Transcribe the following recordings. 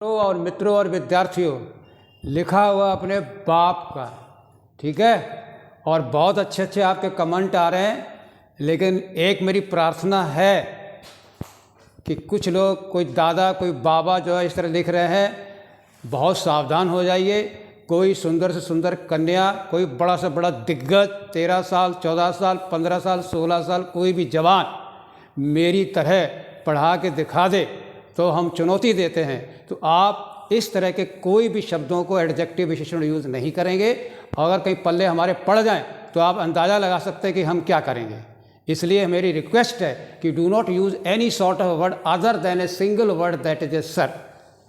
और मित्रों और विद्यार्थियों, लिखा हुआ अपने बाप का, ठीक है। और बहुत अच्छे अच्छे आपके कमेंट आ रहे हैं, लेकिन एक मेरी प्रार्थना है कि कुछ लोग, कोई दादा कोई बाबा जो है इस तरह लिख रहे हैं, बहुत सावधान हो जाइए। कोई सुंदर से सुंदर कन्या, कोई बड़ा से बड़ा दिग्गज, 13 साल 14 साल 15 साल 16 साल कोई भी जवान मेरी तरह पढ़ा के दिखा दे तो हम चुनौती देते हैं। तो आप इस तरह के कोई भी शब्दों को एडजेक्टिव विशेषण यूज़ नहीं करेंगे। अगर कहीं पल्ले हमारे पड़ जाएं तो आप अंदाज़ा लगा सकते हैं कि हम क्या करेंगे। इसलिए मेरी रिक्वेस्ट है कि do not use any sort of word other than a single word that is a sir.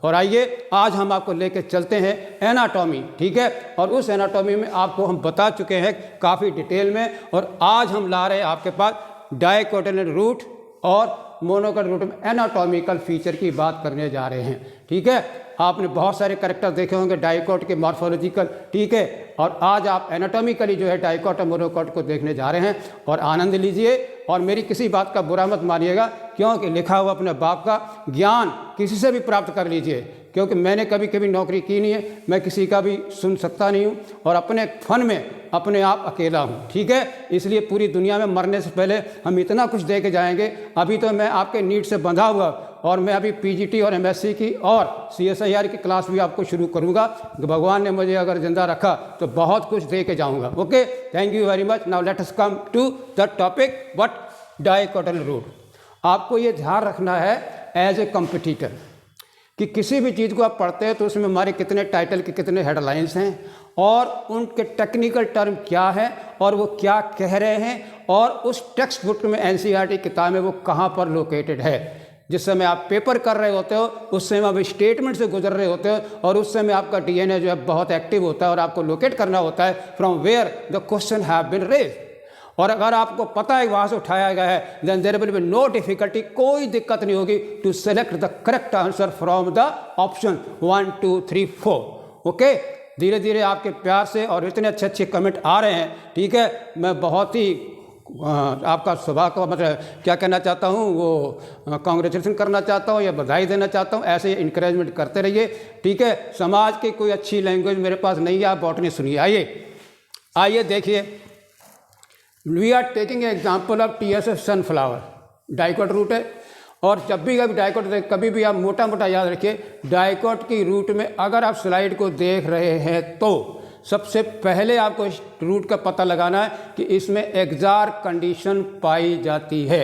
और आइए आज हम आपको लेके चलते हैं एनाटॉमी, ठीक है। और उस एनाटॉमी में आपको हम बता चुके हैं काफ़ी डिटेल में, और आज हम ला रहे हैं आपके पास डाइकोटिलियन रूट और मोनोकोटिलियन रूट में एनाटॉमिकल फीचर की बात करने जा रहे हैं, ठीक है। आपने बहुत सारे कैरेक्टर देखे होंगे डाइकोट के, मॉर्फोलॉजिकल, ठीक है। और आज आप एनाटॉमिकली जो है डाइकोट और मोनोकोट को देखने जा रहे हैं, और आनंद लीजिए। और मेरी किसी बात का बुरा मत मानिएगा, क्योंकि लिखा हुआ अपने बाप का ज्ञान किसी से भी प्राप्त कर लीजिए, क्योंकि मैंने कभी कभी नौकरी की नहीं है, मैं किसी का भी सुन सकता नहीं हूँ, और अपने फन में अपने आप अकेला हूँ, ठीक है। इसलिए पूरी दुनिया में मरने से पहले हम इतना कुछ दे के जाएंगे। अभी तो मैं आपके नीट से बंधा हुआ, और मैं अभी पीजीटी और एमएससी की और सीएसआईआर की क्लास भी आपको शुरू करूँगा। भगवान ने मुझे अगर जिंदा रखा तो बहुत कुछ दे के जाऊँगा। Okay, thank you very much. Now let us come to the topic what dicotyledon root. आपको ये ध्यान रखना है एज ए कंपटीटर कि किसी भी चीज़ को आप पढ़ते हैं तो उसमें हमारे कितने टाइटल के कितने हेडलाइंस हैं, और उनके टेक्निकल टर्म क्या है, और वो क्या कह रहे हैं, और उस टेक्स्ट बुक में एनसीईआरटी किताब में वो कहाँ पर लोकेटेड है। जिस समय आप पेपर कर रहे होते हो उस समय आप स्टेटमेंट से गुजर रहे होते हो, और उस समय आपका डीएनए जो है बहुत एक्टिव होता है, और आपको लोकेट करना होता है from where the question have been raised. और अगर आपको पता है वहाँ से उठाया गया है, then there will be no difficulty, कोई दिक्कत नहीं होगी to select the correct answer from the option 1 2 3 4। Okay, धीरे धीरे आपके प्यार से और इतने अच्छे अच्छे कमेंट आ रहे हैं, ठीक है। मैं बहुत ही आपका स्वभाव का मतलब क्या कहना चाहता हूँ, वो कांग्रेचुलेसन करना चाहता हूँ या बधाई देना चाहता हूँ। ऐसे इंकरेजमेंट करते रहिए, ठीक है। समाज की कोई अच्छी लैंग्वेज मेरे पास नहीं है, आप बॉटनी सुनिए। आइए देखिए, we are taking example of TSF sunflower, dicot root है। और जब भी डाइकोट कभी भी आप मोटा मोटा याद रखिए, डाइकोट की रूट में अगर आप स्लाइड को देख रहे हैं तो सबसे पहले आपको इस रूट का पता लगाना है कि इसमें एक्जार कंडीशन पाई जाती है।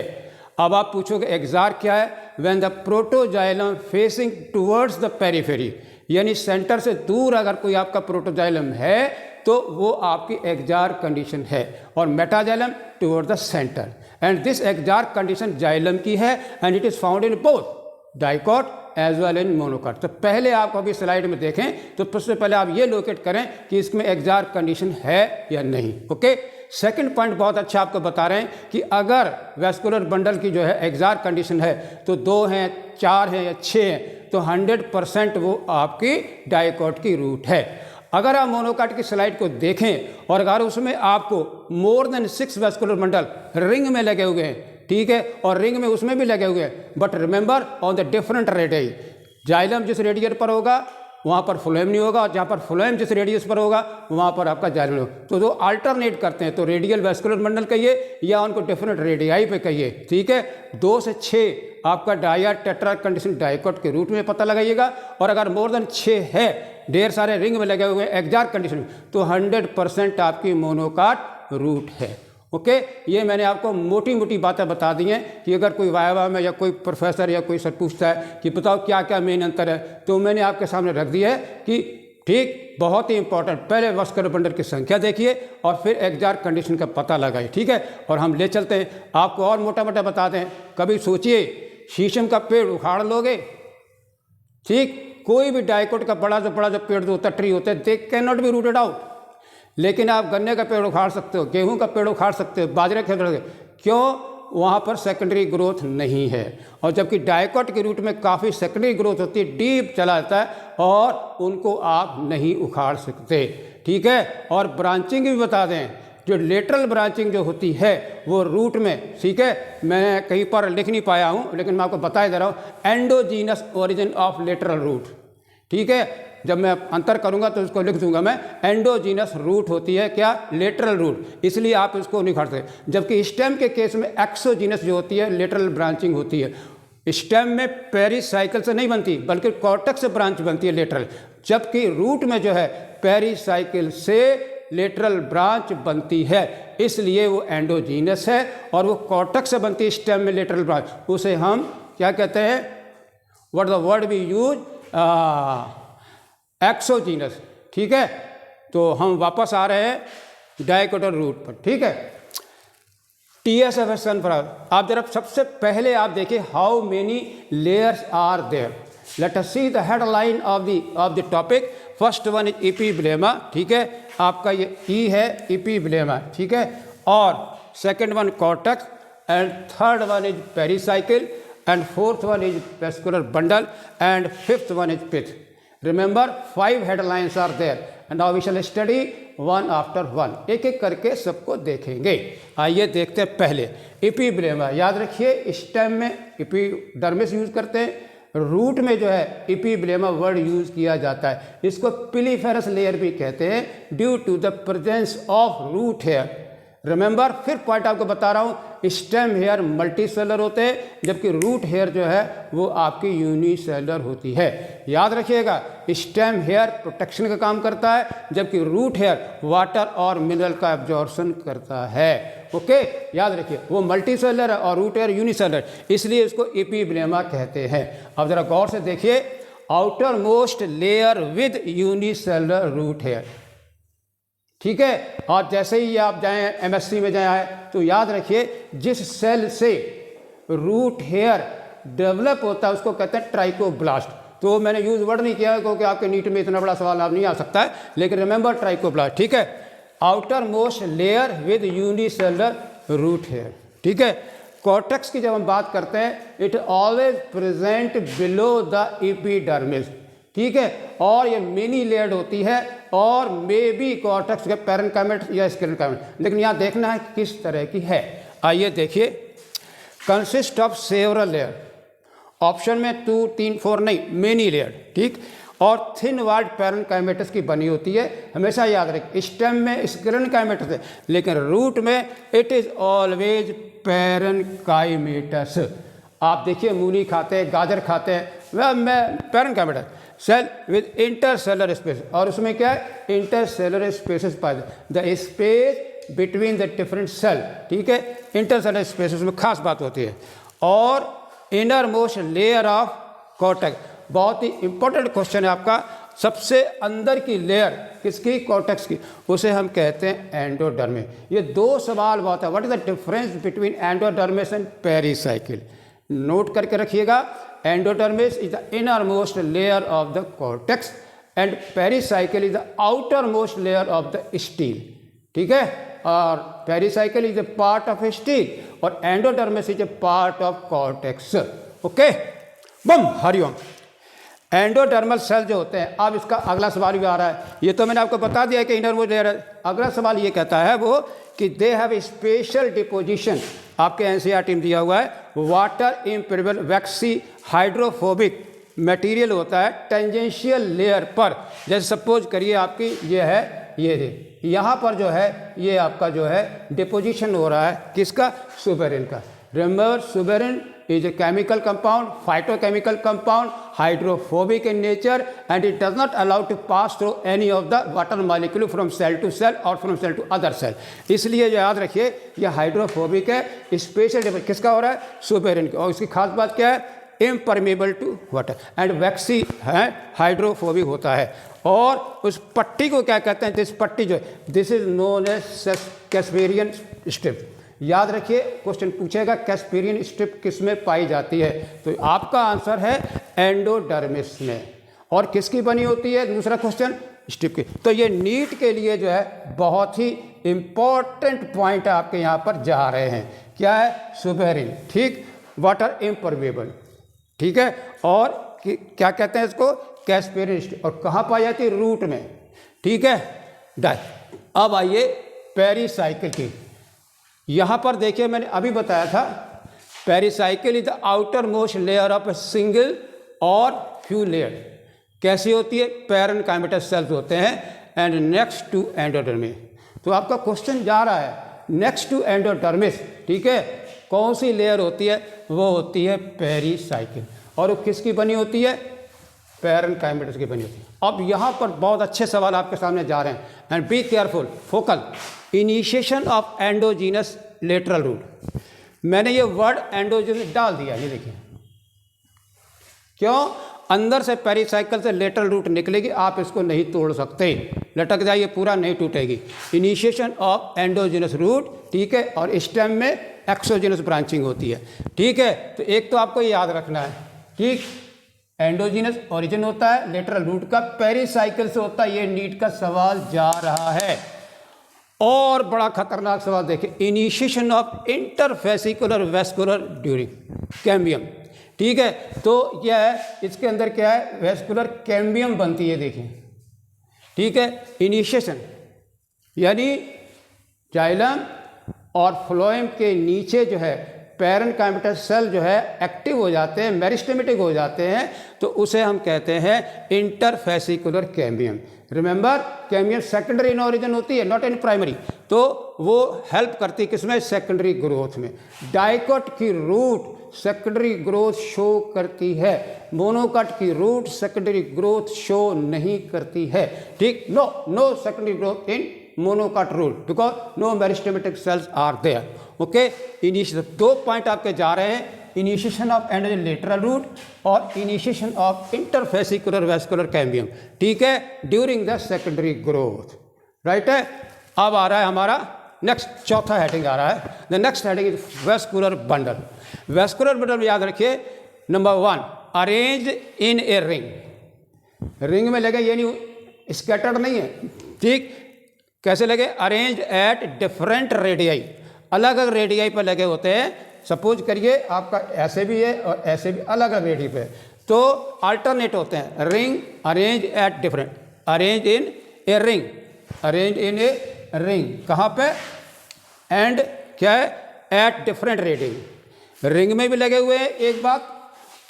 अब आप पूछोगे एक्जार क्या है? When the protoxylem facing towards the periphery, यानी सेंटर से दूर अगर कोई आपका प्रोटोजाइलम है तो वो आपकी एक्जार कंडीशन है, और metaxylem toward the centre. And this exarch condition xylem की है, and it is found in both dicot as well in monocot. तो पहले आप अभी स्लाइड में देखें तो सबसे पहले आप ये लोकेट करें कि इसमें एक्जार कंडीशन है या नहीं। ओके, सेकंड पॉइंट बहुत अच्छा आपको बता रहे हैं कि अगर वेस्कुलर बंडल की जो है एक्जार कंडीशन है तो 2 हैं 4 हैं या 6 हैं, तो 100% वो आपकी डाइकोट की रूट है। अगर आप मोनोकोट की स्लाइड को देखें और अगर उसमें आपको मोर देन 6 वेस्कुलर बंडल रिंग में लगे हुए हैं, ठीक है, और रिंग में उसमें भी लगे हुए हैं, but remember on the different radius, xylem जिस रेडियस पर होगा वहाँ पर फ्लोएम नहीं होगा, और जहाँ पर फ्लोएम जिस रेडियस पर होगा वहाँ पर आपका जाइलम होगा। तो जो अल्टरनेट करते हैं तो रेडियल वेस्कुलर बंडल कहिए या उनको डिफरेंट रेडियाई पे कहिए, ठीक है। 2 से 6 आपका डाया टेट्रा कंडीशन डाइकोट के रूट में पता लगाइएगा, और अगर मोर देन 6 है, ढेर सारे रिंग में लगे हुए एक्जार कंडीशन, तो 100% आपकी मोनोकोट रूट है। ओके, ये मैंने आपको मोटी मोटी बातें बता दी हैं कि अगर कोई वाइवा में या कोई प्रोफेसर या कोई सर पूछता है कि बताओ क्या क्या मेन अंतर है, तो मैंने आपके सामने रख दिया है कि ठीक, बहुत ही इंपॉर्टेंट, पहले वेस्कुलर बंडल की संख्या देखिए और फिर एक्जार कंडीशन का पता लगाइए, ठीक है। और हम ले चलते हैं, आपको और मोटा मोटा बताते हैं। कभी सोचिए शीशम का पेड़ उखाड़ लोगे, ठीक, कोई भी डाइकोट का बड़ा से बड़ा जो पेड़ जो होता है, ट्री होते हैं, they can not be rooted out. लेकिन आप गन्ने का पेड़ उखाड़ सकते हो, गेहूं का पेड़ उखाड़ सकते हो, बाजरे के पेड़, क्यों? वहाँ पर सेकेंडरी ग्रोथ नहीं है। और जबकि डाइकोट के रूट में काफ़ी सेकेंडरी ग्रोथ होती है, डीप चला जाता है, और उनको आप नहीं उखाड़ सकते, ठीक है। और ब्रांचिंग भी बता दें, जो लेटरल ब्रांचिंग जो होती है वो रूट में, ठीक है, मैं कहीं पर लिख नहीं पाया हूँ लेकिन मैं आपको बता दे रहा हूँ, endogenous origin of lateral root, ठीक है। जब मैं अंतर करूंगा तो इसको लिख दूंगा मैं, एंडोजीनस रूट होती है क्या, लेटरल रूट, इसलिए आप इसको नहीं खड़ते। जबकि स्टेम के केस में एक्सोजीनस जो होती है लेटरल ब्रांचिंग होती है। स्टेम में पेरिसाइकिल से नहीं बनती बल्कि कॉर्टेक्स से ब्रांच बनती है लेटरल, जबकि रूट में जो है पेरिसाइकिल से लेटरल ब्रांच बनती है, इसलिए वो एंडोजीनस है और वो कॉर्टेक्स से बनती है स्टेम में लेटरल ब्रांच। उसे हम क्या कहते हैं, what the word we use, exogenous. ठीक है, तो हम वापस आ रहे हैं डाइकोटल रूट पर। ठीक है, TSF सनफ्लावर, आप जरा सबसे पहले आप देखिए how many layers are there. Let us see the headline of the topic. First one is epiblema, ठीक है, आपका ये ई है इपीब्लेमा, ठीक है, और second one cortex, and third one is pericycle, and fourth one is vascular bundle, and fifth one is pith. Remember 5 headlines are there and now we shall study one after one, एक एक करके सबको देखेंगे। आइए देखते हैं पहले इपीब्लेमा। याद रखिए स्टेम में इपीडर्मिस यूज करते हैं, रूट में जो है इपीब्लेमा वर्ड यूज किया जाता है। इसको पिलीफेरस लेयर भी कहते हैं due to the presence of root hair. Remember, फिर पॉइंट आपको बता रहा हूँ, स्टेम हेयर मल्टी सेलर होते हैं जबकि रूट हेयर जो है वो आपकी यूनिसेलर होती है। याद रखिएगा, स्टेम हेयर प्रोटेक्शन का काम करता है जबकि रूट हेयर वाटर और मिनरल का एब्जॉर्प्शन करता है। ओके, याद रखिए, वो मल्टी सेलर है और रूट हेयर यूनिसेलर, इसलिए इसको इपीब्लेमा कहते हैं। अब जरा गौर से देखिए, outer most layer with unicellular root hair, ठीक है। और जैसे ही आप जाएं MSc में जाए तो याद रखिए, जिस सेल से रूट हेयर डेवलप होता है उसको कहते हैं ट्राइकोब्लास्ट। तो मैंने यूज वर्ड नहीं किया क्योंकि आपके नीट में इतना बड़ा सवाल आप नहीं आ सकता है, लेकिन रिमेंबर ट्राइकोब्लास्ट, ठीक है, outer most layer with unicellular root hair, ठीक है। कॉर्टेक्स की जब हम बात करते हैं, it always present below the epidermis, ठीक है, और ये मिनी लेयर्ड होती है और मे बी कॉर्टेक्स के पैरेन्काइमेट या स्क्लेरोकाइमेट, लेकिन यहाँ देखना है किस तरह की है। आइए देखिए, consist of several layer, option में 2, 3, 4 नहीं, मेनी लेयर, ठीक, और थिन वाल्ड पैरेन्काइमेटस की बनी होती है। हमेशा याद रखें, स्टेम में स्क्लेरोकाइमेटस है लेकिन रूट में इट इज ऑलवेज पैरेन्काइमेटस। आप देखिए, मूली खाते हैं, गाजर खाते हैं, वह मैं parenchymatous cell with intercellular space, और उसमें क्या है, इंटरसेलर स्पेसेस पाए, the space between the different cell, ठीक है, इंटरसेलर स्पेसेस में खास बात होती है। और inner most layer of cortex, बहुत ही इंपॉर्टेंट क्वेश्चन है आपका, सबसे अंदर की लेयर किसकी, कॉर्टेक्स की, उसे हम कहते हैं एंडोडर्मिस। ये 2 सवाल बहुत है, what is the difference between endodermis and pericycle, note करके रखिएगा। Endodermis is the inner most layer of the cortex and pericycle is the outer most layer of the stele, ठीक है, और pericycle is a part of stele और endodermis is a part of cortex. Okay, बम हरिओम। Endodermal cell जो होते हैं, अब इसका अगला सवाल भी आ रहा है, ये तो मैंने आपको बता दिया कि इनर मोस्ट लेयर है। अगला सवाल ये कहता है वो कि they have a special deposition, आपके NCERT में दिया हुआ है, वाटर इम्पेरेबल वैक्सी हाइड्रोफोबिक मटेरियल होता है टेंजेंशियल लेयर पर। जैसे सपोज करिए आपकी ये है, ये यहाँ पर जो है ये आपका जो है डिपोजिशन हो रहा है किसका, सुबेरिन का। Remember, suberin is a chemical compound, phytochemical compound, hydrophobic in nature, and it does not allow to pass through any of the water molecule from cell to cell or from cell to other cell। इसलिए याद रखिए, यह hydrophobic है, special किसका हो रहा है, suberin का। और इसकी खास बात क्या है, impermeable to water, and waxy है, हाइड्रोफोबिक होता है। और उस पट्टी को क्या कहते हैं, दिस पट्टी जो है, this is known as Casparian strip. याद रखिए, क्वेश्चन पूछेगा कैस्पेरियन स्ट्रिप किस में पाई जाती है, तो आपका आंसर है एंडोडर्मिस में। और किसकी बनी होती है, दूसरा क्वेश्चन, स्ट्रिप की। तो ये नीट के लिए जो है बहुत ही इंपॉर्टेंट पॉइंट आपके यहाँ पर जा रहे हैं। क्या है, सुबेरिन, ठीक, वाटर इम्परमेबल, ठीक है, और क्या कहते हैं इसको, कैस्पेरियन स्ट्रिप। और कहाँ पाई जाती है, रूट में, ठीक है, डाई। अब आइए पेरिसाइकिल की। यहाँ पर देखिए, मैंने अभी बताया था, pericycle is the outer most layer of a single और फ्यू लेयर। कैसी होती है? पैरेन्काइमेटस सेल्स होते हैं एंड नेक्स्ट टू एंडोडर्मिस। तो आपका क्वेश्चन जा रहा है नेक्स्ट टू एंडोडर्मिस, ठीक है, कौन सी लेयर होती है? वो होती है पेरीसाइकिल। और वो किसकी बनी होती है? पैरेन्काइमेटस की बनी होती है। अब यहाँ पर बहुत अच्छे सवाल आपके सामने जा रहे हैं and be careful. Focal initiation of endogenous lateral root. मैंने ये वर्ड एंडोजीनस डाल दिया, ये देखिए, क्यों? अंदर से पेरीसाइकिल से लेटरल रूट निकलेगी, आप इसको नहीं तोड़ सकते, लटक जाइए, पूरा नहीं टूटेगी। इनिशिएशन ऑफ एंडोजीनस रूट, ठीक है, और स्टेम में एक्सोजीनस ब्रांचिंग होती है, ठीक है। तो एक तो आपको याद रखना है, ठीक, एंडोजीनस ओरिजिन होता है लेटरल रूट का, पेरीसाइकिल से होता है, ये नीट का सवाल जा रहा है। और बड़ा खतरनाक सवाल देखिए, initiation of interfascicular vascular during cambium, ठीक है। तो क्या है इसके अंदर, क्या है? वेस्कुलर कैम्बियम बनती है, देखिए, ठीक है। इनिशिएशन यानी जाइलम और फ्लोएम के नीचे जो है पैरेन्काइमेटस सेल जो है एक्टिव हो जाते हैं, मेरिस्टेमेटिक हो जाते हैं, तो उसे हम कहते हैं interfascicular cambium. Remember, cambium secondary in origin होती है, नॉट इन प्राइमरी, तो वो हेल्प करती है किसमें? सेकेंडरी ग्रोथ में। डाइकोट की रूट सेकेंडरी ग्रोथ शो करती है, मोनोकॉट की रूट सेकेंडरी ग्रोथ शो नहीं करती है, ठीक। No secondary growth in monocot root because no meristematic cells are there, okay. Initiation, 2 point आपके जा रहे हैं, initiation of endogenous lateral root और initiation of interfascicular vascular cambium, ठीक है, during the secondary growth, right है। अब आ रहा है हमारा नेक्स्ट, चौथा हेडिंग आ रहा है, the next heading is vascular bundle. Vascular bundle में याद रखिए, number 1 arrange in a ring. Ring में लगे, ये नहीं स्कैटर्ड नहीं है, ठीक। कैसे लगे? अरेंज एट डिफरेंट रेडियाई, अलग अलग रेडियाई पर लगे होते हैं। सपोज करिए आपका ऐसे भी है और ऐसे भी, अलग अलग रेडियाई पे, तो अल्टरनेट होते हैं। Ring arrange at different, arrange in a ring, arrange in a ring, कहाँ पे? एंड क्या है? एट डिफरेंट रेडियाई, रिंग में भी लगे हुए हैं एक बात,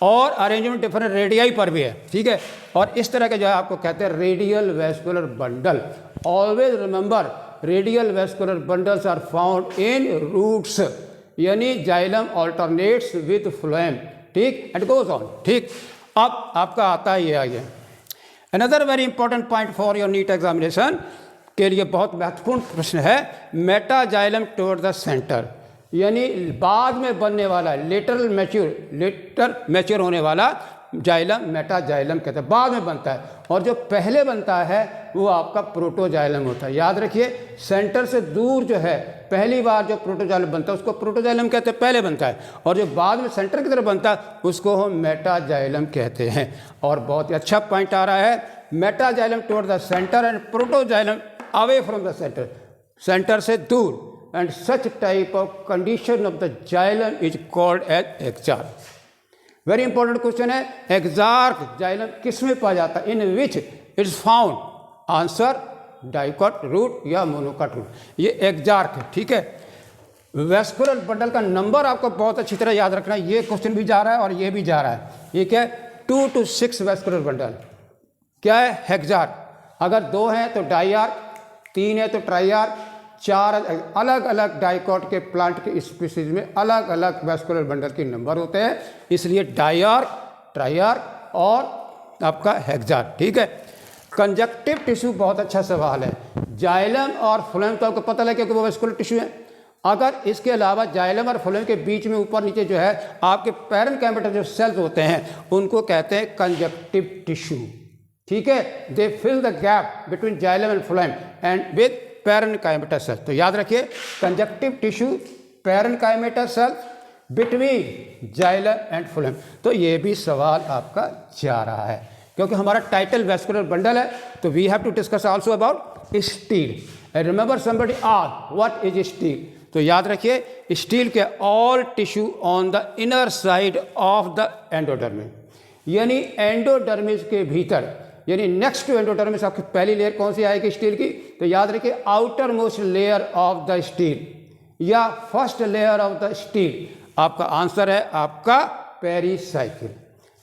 और अरेंजमेंट डिफरेंट रेडियाई पर भी है, ठीक है। और इस तरह के जो है आपको कहते हैं radial vascular bundle. Always remember, radial vascular bundles are found in roots, यानी जाइलम ऑल्टरनेट्स विद फ्लोएम, ठीक, एंड गोज ऑन, ठीक। अब आपका आता है ये आगे, another very important point for your NEET examination के लिए बहुत महत्वपूर्ण प्रश्न है, मेटाजाइलम टुवर्ड द सेंटर, यानी बाद में बनने वाला लेटर मैच्योर होने वाला जाइलम मेटाजाइलम कहते हैं, बाद में बनता है। और जो पहले बनता है वो आपका प्रोटोजाइलम होता है। याद रखिए, सेंटर से दूर जो है पहली बार जो प्रोटोजाइलम बनता है उसको प्रोटोजाइलम कहते हैं, पहले बनता है, और जो बाद में सेंटर की तरफ बनता है उसको हम मेटाजाइलम कहते हैं। और बहुत ही अच्छा पॉइंट आ रहा है, metaxylem toward the centre and protoxylem away from the centre, centre से दूर, and such type of condition of the xylem is called as exarch। Very important question है, एक्सार्क जाइलम किस में पाया जाता है? In which it's found? Answer dicot root या monocot root, ये एक्सार्क है, ठीक है। वेस्कुलर बंडल का नंबर आपको बहुत अच्छी तरह याद रखना है, ये क्वेश्चन भी जा रहा है और ये भी जा रहा है। ये क्या है? 2 to 6 वेस्कुलर बंडल, क्या है? हेक्सार्क। अगर 2 हैं तो डाइआर्क, 3 है तो ट्राइआर्क, 4 अलग अलग डाइकॉट के प्लांट के स्पीसीज में अलग अलग वेस्कुलर बंडल के नंबर होते हैं, इसलिए डाइआर्क, ट्राइआर्क और आपका हेक्सार्क, ठीक है। कंजक्टिव टिश्यू बहुत अच्छा सवाल है। जाइलम और फ्लोएम तो आपको पता लगे क्योंकि वो वेस्कुलर टिश्यू है। अगर इसके अलावा जाइलम और फ्लोएम के बीच में ऊपर नीचे जो है आपके पैरेन्काइमेटस जो सेल्स होते हैं उनको कहते हैं कंजक्टिव टिश्यू, ठीक है। They fill the gap between xylem and phloem and with parenchymatous cell. तो याद रखिए, conjunctive tissue parenchymatous cell between xylem and phloem. तो ये भी सवाल आपका जा रहा है क्योंकि हमारा टाइटल वेस्कुलर बंडल है, तो we have to discuss also about stele. Remember somebody asked what is stele, तो याद रखिए स्टील के all tissue on the inner side of the endodermis, यानी एंडोडर्मिस के भीतर, यानी नेक्स्ट टू एंडोडर्मिस आपकी पहली लेयर कौन सी आएगी स्टील की? तो याद रखिए outer most layer of the stele या first layer of the stele. आपका आंसर है आपका pericycle.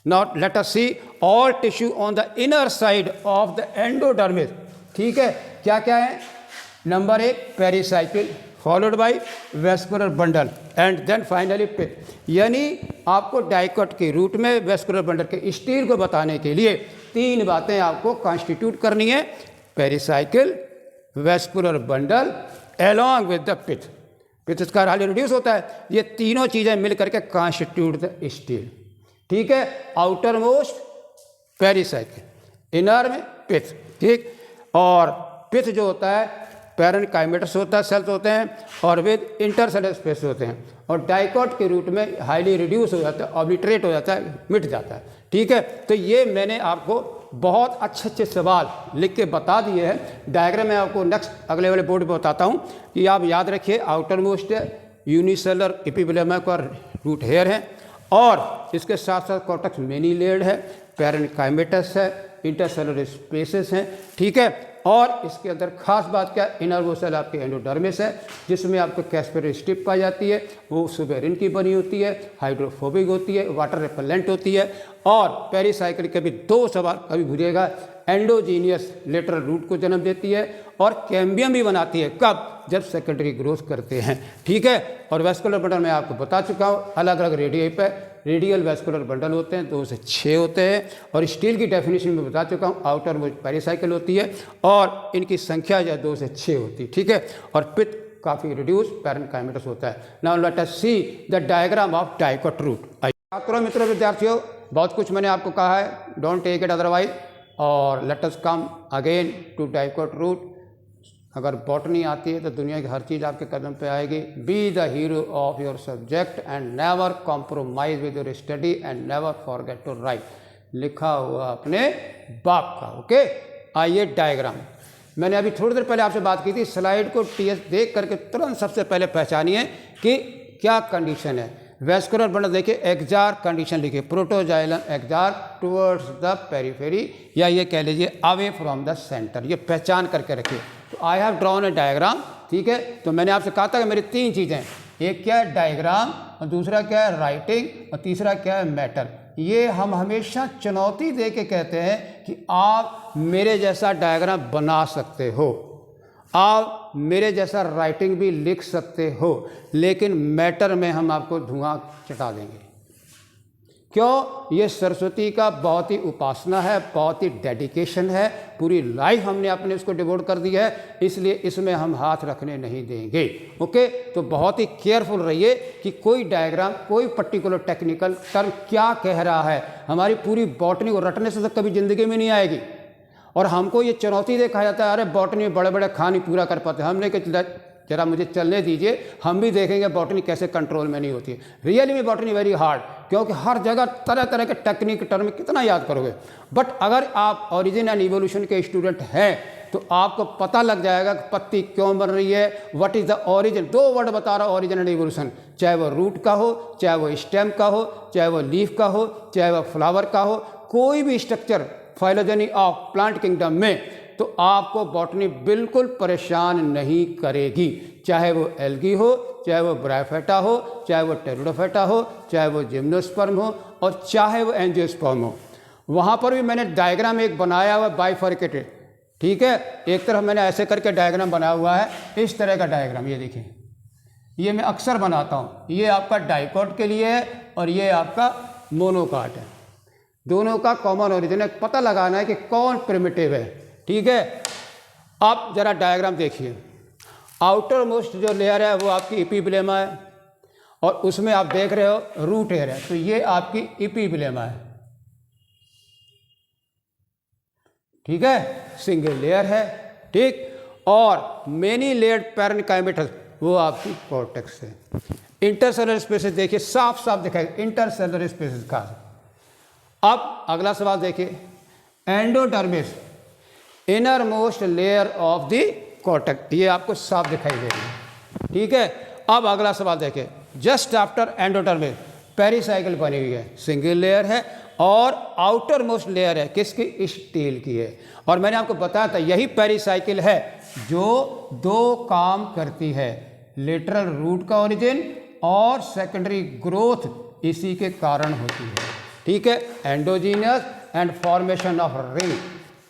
Now let us see all tissue on the inner side of the endodermis. ठीक है, क्या क्या है? Number 1 pericycle, followed by vascular bundle and then finally pith. यानी आपको डाइकोट के रूट में वेस्कुलर बंडल के स्टील को बताने के लिए 3 बातें आपको कॉन्स्टिट्यूट करनी है, pericycle, vascular bundle along with the pith. Pith इसका हाईली रिड्यूस होता है। ये तीनों चीज़ें मिल करके कॉन्स्टिट्यूट द स्टील। ठीक है, आउटर मोस्ट पेरिसाइकिल, इनर में पिथ। ठीक, और पिथ जो होता है पैरेन्काइमेटस होता है, सेल्स होते हैं और विद इंटरसेलर स्पेस होते हैं, और डाइकोट के रूट में हाईली रिड्यूस हो जाता है, ऑब्लिटरेट हो जाता है, मिट जाता है। ठीक है, तो ये मैंने आपको बहुत अच्छे अच्छे सवाल लिख के बता दिए हैं। डायग्राम मैं आपको नेक्स्ट अगले वाले बोर्ड पे बताता हूँ कि आप याद रखिए। आउटर मोस्ट यूनिसेलर एपिब्लेमा का रूट हेयर है, और इसके साथ साथ कॉर्टेक्स मेनी लेयर्ड है, पैरेन्काइमेटस है, इंटरसेलुलर स्पेसेस हैं। ठीक है, और इसके अंदर खास बात क्या, इनर वो सेल आपके एंडोडर्मिस है, जिसमें आपको कैस्पेर स्ट्रिप पाई जाती है। वो सुबेरिन की बनी होती है, हाइड्रोफोबिक होती है, वाटर रिपेलेंट होती है। और पेरिसाइकिल के भी 2 सवाल कभी भूलिएगा, एंडोजीनियस लेटरल रूट को जन्म देती है और कैम्बियम भी बनाती है। कब? जब सेकेंडरी ग्रोथ करते हैं। ठीक है, और वेस्कुलर बंडल मैं आपको बता चुका हूँ, अलग अलग रेडियाई पे रेडियल वेस्कुलर बंडल होते हैं, 2 से 6 होते हैं। और स्टील की डेफिनेशन में बता चुका हूँ, आउटर मोस्ट पेरिसाइकिल होती है और इनकी संख्या जो 2 से 6 होती है। ठीक है, और पिथ काफ़ी रिड्यूस पैरेन्काइमेटस होता है। Now let us see the diagram of dicot root. छात्रों, मित्रों, विद्यार्थियों, बहुत कुछ मैंने आपको कहा है, डोंट टेक इट अदरवाइज। और let us come again to dicot root. अगर बॉटनी आती है तो दुनिया की हर चीज़ आपके कदम पे आएगी। Be the hero of your subject and never compromise with your study and never forget to write. लिखा हुआ अपने बाप का। ओके, आइए डायग्राम। मैंने अभी थोड़ी देर पहले आपसे बात की थी, स्लाइड को टीएस देख करके तुरंत सबसे पहले पहचानिए कि क्या कंडीशन है। वेस्कुलर बंडल देखिए, एक्जार कंडीशन लिखिए, प्रोटोजाइलम एक्जार टुवर्ड्स द पेरिफेरी, या ये कह लीजिए अवे फ्रॉम द सेंटर। ये पहचान करके रखिए। तो I have drawn A diagram. ठीक है, तो मैंने आपसे कहा था कि मेरी 3 चीज़ें, एक क्या है डायग्राम, और दूसरा क्या है राइटिंग, और तीसरा क्या है मैटर। ये हम हमेशा चुनौती दे के कहते हैं कि आप मेरे जैसा डायग्राम बना सकते हो, आप मेरे जैसा राइटिंग भी लिख सकते हो, लेकिन मैटर में हम आपको धुआं चटा देंगे। क्यों? ये सरस्वती का बहुत ही उपासना है, बहुत ही डेडिकेशन है, पूरी लाइफ हमने अपने उसको डिवोट कर दी है, इसलिए इसमें हम हाथ रखने नहीं देंगे। ओके, तो बहुत ही केयरफुल रहिए कि कोई डायग्राम, कोई पर्टिकुलर टेक्निकल टर्म क्या कह रहा है, हमारी पूरी बॉटनी को रटने से तो कभी ज़िंदगी में नहीं आएगी। और हमको ये चुनौती देखा जाता है, अरे बॉटनी में बड़े बड़े खान ही पूरा कर पाते हैं। हमने कि जरा मुझे चलने दीजिए, हम भी देखेंगे बॉटनी कैसे कंट्रोल में नहीं होती है। रियली में बॉटनी वेरी हार्ड, क्योंकि हर जगह तरह तरह के टेक्निक टर्म कितना याद करोगे। बट अगर आप ओरिजिन एंड इवोल्यूशन के स्टूडेंट हैं तो आपको पता लग जाएगा कि पत्ती क्यों बन रही है, what is the origin. 2 word बता रहा हूँ, ओरिजिन एंड इवोल्यूशन, चाहे वो रूट का हो, चाहे वो स्टेम का हो, चाहे वो लीफ का हो, चाहे वो फ्लावर का हो, कोई भी structure phylogeny of plant kingdom में, तो आपको बॉटनी बिल्कुल परेशान नहीं करेगी। चाहे वो एल्गी हो, चाहे वो ब्रायोफाइटा हो, चाहे वो टेरिडोफाइटा हो, चाहे वो जिम्नोस्पर्म हो, और चाहे वो एंजियोस्पर्म हो। वहाँ पर भी मैंने डायग्राम एक बनाया हुआ बाइफर्केटेड। ठीक है, एक तरफ मैंने ऐसे करके डायग्राम बनाया हुआ है, इस तरह का डायग्राम, ये देखिए, ये मैं अक्सर बनाता हूँ। ये आपका डाइकोट के लिए है और ये आपका मोनोकाट है। दोनों का कॉमन ओरिजिन है, पता लगाना है कि कौन प्रिमिटिव है। ठीक है, आप जरा डायग्राम देखिए। आउटर मोस्ट जो लेयर है वो आपकी एपिब्लेमा है, और उसमें आप देख रहे हो रूट हेयर है, तो ये आपकी एपिब्लेमा है। ठीक है, सिंगल लेयर है। ठीक, और मेनी लेयर्ड पैरेन्काइमेटस वो आपकी कॉर्टेक्स है। इंटरसेलुलर स्पेसेस देखिए, साफ साफ दिखाई इंटरसेलुलर स्पेसेस का। अब अगला सवाल देखिए, endodermis inner most layer of the cortex, ये आपको साफ दिखाई दे रही है। ठीक है, अब अगला सवाल देखिए, जस्ट आफ्टर एंडोडर्मिस पेरिसाइकिल बनी हुई है, सिंगल लेयर है, और आउटर मोस्ट लेयर है किसकी? स्टील की है। और मैंने आपको बताया था यही पेरिसाइकिल है जो 2 काम करती है, लेटरल रूट का ओरिजिन और सेकेंडरी ग्रोथ इसी के कारण होती है। ठीक है, endogenous and formation of ring,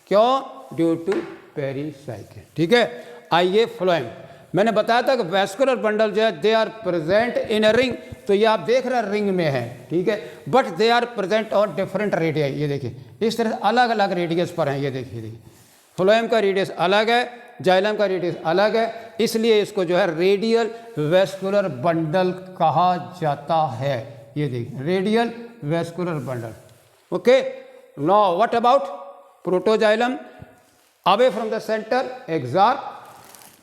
क्यों? Due to pericycle. ठीक है, आइए फ्लोएम, मैंने बताया था कि वैस्कुलर बंडल जो है they are present in a ring, तो ये आप देख रहे हैं रिंग में है, ठीक है, but they are present on different radius. ये देखिए इस तरह अलग अलग रेडियस पर हैं, ये देखिए फ्लोएम का रेडियस अलग है, जाइलम का रेडियस अलग है, इसलिए इसको जो है रेडियल वैस्कुलर बंडल कहा जाता है। ये देखिए radial vascular bundle. Okay, now what about protoxylem? Away from the centre exarch,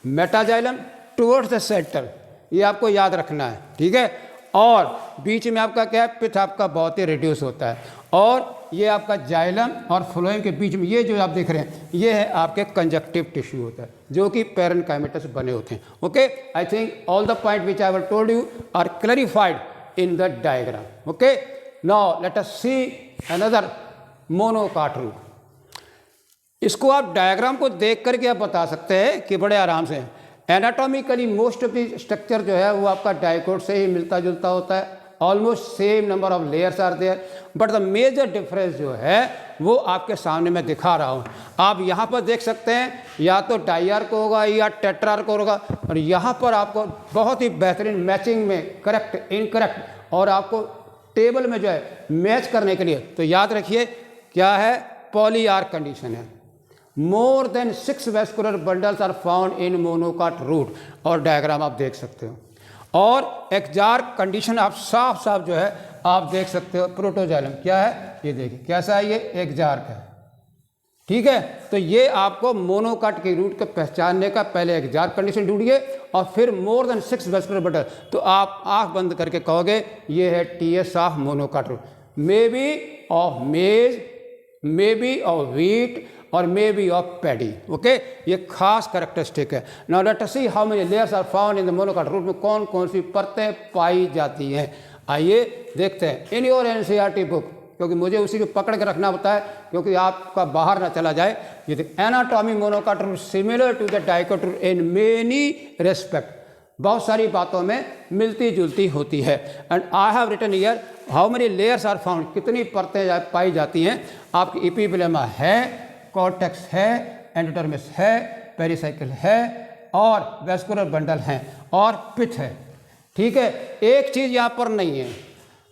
metaxylem towards the centre, ये आपको याद रखना है। ठीक है, और बीच में आपका क्या है? पिथ आपका बहुत ही रिड्यूस होता है, और ये आपका जाइलम और फ्लोएम के बीच में ये जो आप देख रहे हैं ये है आपके कंजक्टिव टिश्यू होता है, जो कि पैरेन्काइमेटस बने होते हैं। Okay, I think all the point which I have told you are clarified in the diagram. Okay, now let us see another monocot root. इसको आप डायग्राम को देख करके आप बता सकते हैं कि बड़े आराम से anatomically most of the structure जो है वो आपका डाइकोट से ही मिलता जुलता होता है, almost same number of layers are there, but the major difference जो है वो आपके सामने मैं दिखा रहा हूँ। आप यहाँ पर देख सकते हैं या तो डाइआर्क होगा या टेट्रार्क होगा, और यहाँ पर आपको बहुत ही बेहतरीन मैचिंग में करेक्ट इनकरेक्ट और आपको टेबल में जो है मैच करने के लिए, तो याद रखिए क्या है? पॉलीआर्क कंडीशन है। More than 6 vascular bundles are found in monocot root, और डायग्राम आप देख सकते हो। और एक्जार्क कंडीशन आप साफ साफ जो है आप देख सकते हो। प्रोटोजाइलम क्या है? ये देखिए कैसा है, ये एक्जार्क है। ठीक है, तो ये आपको मोनोकाट के रूट को पहचानने का पहले एक्जार्क कंडीशन ढूंढिए, और फिर मोर देन 6 वैस्कुलर बंडल, तो आप आंख बंद करके कहोगे ये है TS of monocot root, may be of maize, may be of wheat, और may be of paddy. Okay, ये खास कैरेक्टरिस्टिक है। Now let us see how many layers are found in the monocot root, में कौन कौन सी परतें पाई जाती हैं। आइए देखते हैं इन योर एनसीईआरटी बुक, क्योंकि मुझे उसी को पकड़ के रखना होता है क्योंकि आपका बाहर ना चला जाए। ये देख, anatomy monocot root similar to the dicot root in many respect, बहुत सारी बातों में मिलती जुलती होती है। And I have written here how many layers are found, कितनी परतें पाई जाती हैं। आपकी एपिब्लेमा है, कॉर्टेक्स है, एंडोडर्मिस है, पेरिसाइकिल है, और वैस्कुलर बंडल हैं, और पिथ है। ठीक है, एक चीज़ यहाँ पर नहीं है,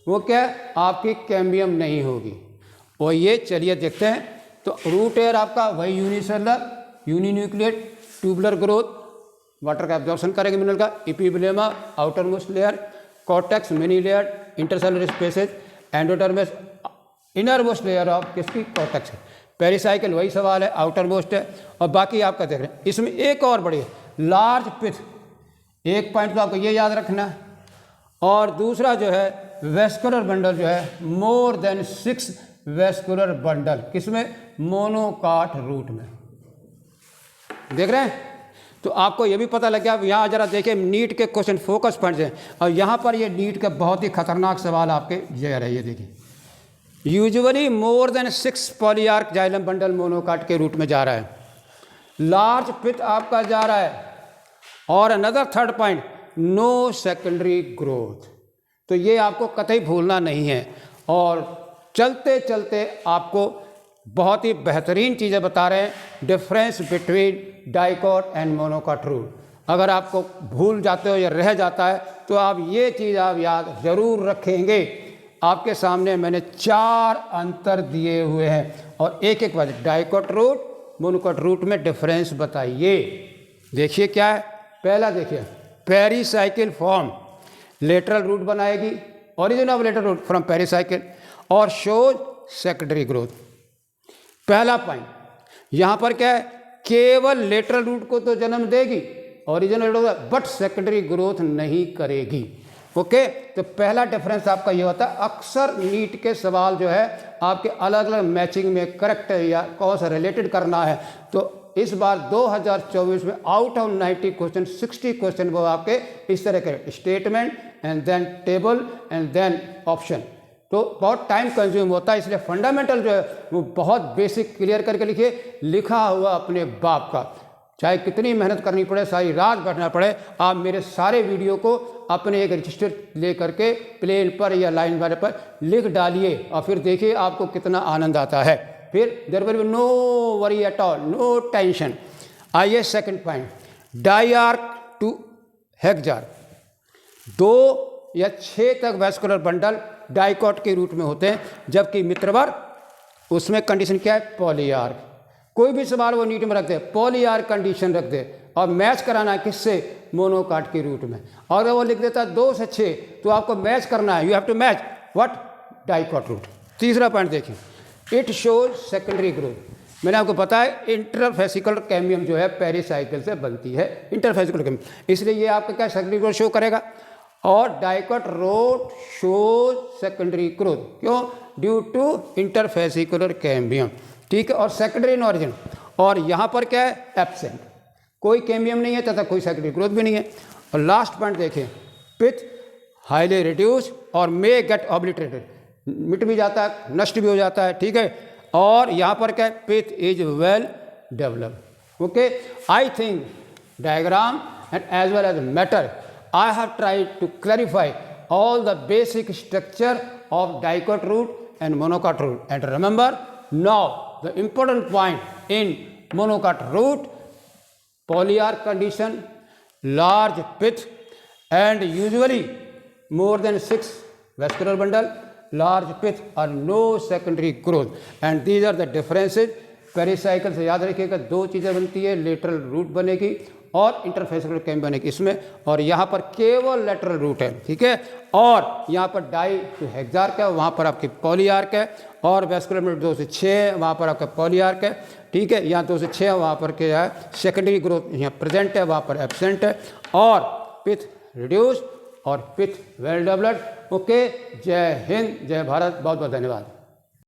वो क्या? आपकी कैम्बियम नहीं होगी। और ये चलिए देखते हैं। तो रूट एयर आपका वही unicellular, uninucleate, tubular growth, water का एब्जॉर्प्शन करेंगे मिनरल का, epiblema outer most layer, cortex mini layer, intercellular spaces, endodermis inner most layer of किसकी? कॉर्टेक्स है। पेरिसाइकिल वही सवाल है, आउटर मोस्ट है, और बाकी आपका देख रहे हैं। इसमें एक और बड़ी लार्ज पिथ, एक पॉइंट तो आपको ये याद रखना है, और दूसरा जो है वैस्कुलर बंडल जो है मोर देन 6 वैस्कुलर बंडल, किसमें? मोनोकाट रूट में। देख रहे हैं? तो आपको ये भी पता लग गया। यहाँ जरा देखिए नीट के क्वेश्चन फोकस पॉइंट्स हैं, और यहाँ पर ये नीट का बहुत ही खतरनाक सवाल आपके ये रहे। ये देखिए usually more than 6 polyarch xylem bundle monocot के रूट में जा रहा है, लार्ज पिथ आपका जा रहा है, और another third point no secondary growth. तो ये आपको कतई भूलना नहीं है। और चलते चलते आपको बहुत ही बेहतरीन चीज़ें बता रहे हैं, difference between dicot and monocot root. अगर आपको भूल जाते हो या रह जाता है तो आप ये चीज़ आप याद ज़रूर रखेंगे। आपके सामने मैंने 4 अंतर दिए हुए हैं, और एक एक बार डाइकोट रूट मोनोकाट रूट में डिफरेंस बताइए। देखिए क्या है, पहला देखिए पेरिसाइकिल फॉर्म लेटरल रूट बनाएगी, origin of lateral root from pericycle, और शोज सेकेंडरी ग्रोथ। पहला पॉइंट यहाँ पर क्या है, केवल लेटरल रूट को तो जन्म देगी original root, but secondary growth नहीं करेगी। ओके, तो पहला डिफरेंस आपका ये होता है। अक्सर नीट के सवाल जो है आपके अलग अलग मैचिंग में करेक्ट या कौन सा रिलेटेड करना है, तो इस बार 2024 में आउट ऑफ 90 क्वेश्चन 60 क्वेश्चन वो आपके इस तरह के statement and then table and then option, तो बहुत टाइम कंज्यूम होता है। इसलिए फंडामेंटल जो है वो बहुत बेसिक क्लियर करके लिखिए, लिखा हुआ अपने बाप का। चाहे कितनी मेहनत करनी पड़े, सारी रात बैठना पड़े, आप मेरे सारे वीडियो को अपने एक रजिस्टर ले करके प्लेन पर या लाइन वाले पर लिख डालिए और फिर देखिए आपको कितना आनंद आता है। फिर there will be no worry at all, no tension. आइए second point, diarch to hexarch. 2 या 6 तक वैस्कुलर बंडल डाइकॉट के रूट में होते हैं, जबकि मित्रवर उसमें कंडीशन क्या है, पॉलीआर्क। कोई भी सवाल वो नीट में रख दे, पॉलीआर्क कंडीशन रख दे और मैच कराना है किससे, मोनोकाट के रूट में। और अगर वो लिख देता है 2 से 6 तो आपको मैच करना है, you have to match what, dicot root. तीसरा पॉइंट देखिए, इट शोज सेकेंडरी ग्रोथ। मैंने आपको बताया इंटरफेसिकुलर कैम्बियम जो है पेरिसाइकिल से बनती है, इंटरफेसिकुलर कैम्बियम, इसलिए ये आपका क्या सेकेंडरी ग्रोथ शो करेगा। और dicot root shows secondary growth, क्यों, ड्यू टू इंटरफेसिकुलर कैम्बियम, ठीक है। और सेकेंडरी इन ऑरिजिन, और यहाँ पर क्या है, एब्सेंट, कोई कैम्बियम नहीं है तथा कोई सेकेंडरी ग्रोथ भी नहीं है। और लास्ट पॉइंट देखें, पिथ हाईली रिड्यूस और मे गेट ऑब्लिटरेटेड, मिट भी जाता है, नष्ट भी हो जाता है, ठीक है। और यहाँ पर क्या है, pith is well developed. Okay, I think diagram and as well as matter I have tried to clarify all the basic structure of dicot root and monocot root. And remember, now the important point in monocot root, polyarch condition, large pith, and usually more than 6 vascular bundle, large pith or no secondary growth. And these are the differences. Pericycle से याद रखिएगा 2 चीज़ें बनती है, lateral root बनेगी और interfascicular cambium बनेगी इसमें, और यहाँ पर केवल लेटरल रूट है, ठीक है। और यहाँ पर डाई टू हेक्जार का, वहाँ पर आपकी पॉलीआर्क है, और वैस्कुलर बंडल 2 से 6 है, वहाँ पर आपका पॉलीआर्क है, ठीक है। यहाँ 2 से 6 है, वहाँ पर क्या है, सेकेंडरी ग्रोथ यहाँ प्रेजेंट है, वहाँ पर एब्सेंट है, और पिथ रिड्यूस और पिथ वेल डेवलप्ड। ओके, जय हिंद, जय भारत, बहुत बहुत धन्यवाद।